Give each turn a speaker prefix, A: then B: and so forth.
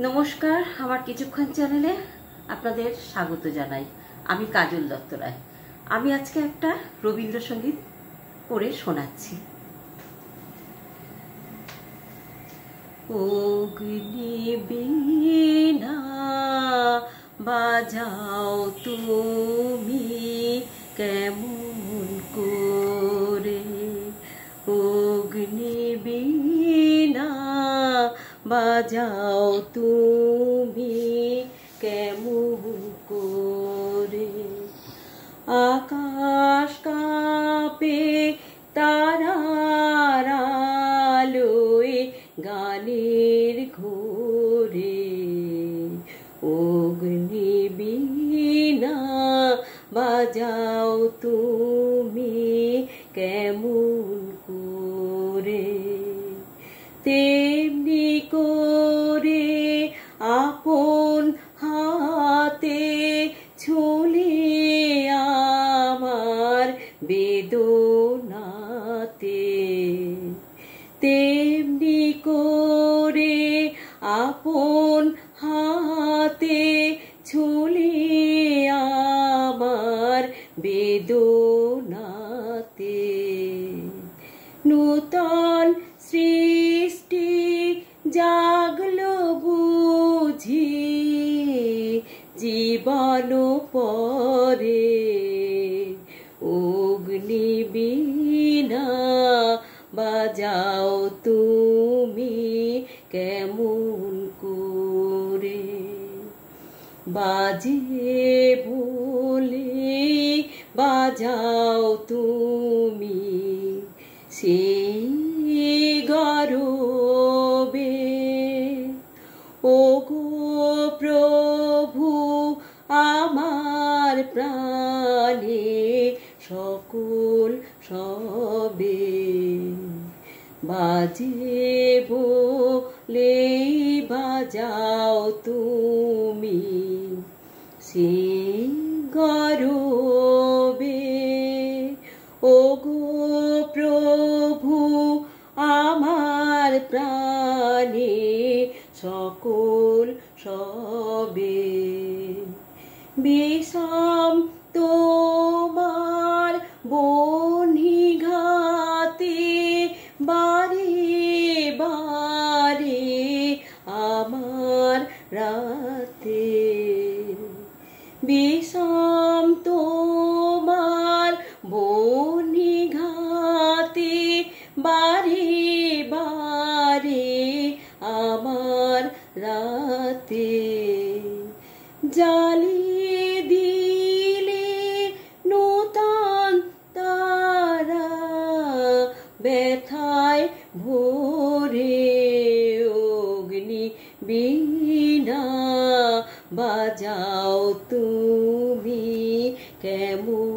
A: নমস্কার, আমার কিছুক্ষণ চ্যানেলে আপনাদের স্বাগত জানাই। আমি কাজল দত্ত রায়। আমি আজকে একটা রবীন্দ্রসঙ্গীত করে শোনাচ্ছি। অগ্নিবীণা বাজাও তুমি কেমন করে, অগ্নিবীণা বাজাও তুমি কেমন করে। আকাশ কাঁপে তারার আলোয় গানের ঘোরে, অগ্নিবীণা বাজাও তুমি কেমন করে। তেমনি করে আপন হাতে ছুলে আমার বেদনাতে, তেমনি করে আপন হাতে ছুলে আমার বেদনাতে। নূতন সৃষ্টি জাগলো বুঝি জীবন পরে, অগ্নিবীণা বাজাও তুমি কেমন করে। বাজে বলে বাজাও তুমি সেই গরবে, ওগো প্রভু আমার প্রাণে সকল সবে। বাজে বলে বাজাও তুমি সেই গরবে, ওগো প্রভু আমার প্রাণে সকল সবে। বিষম তোমার বহ্নিঘাতে বারে বারে আমার রাতে, বিষম তোমার বহ্নিঘাতে বারে বারে আমার রাতে। জ্বালিয়ে দিলে নূতন তারা ব্যথায় ভরে, অগ্নিবীণা বাজাও তুমি কেমন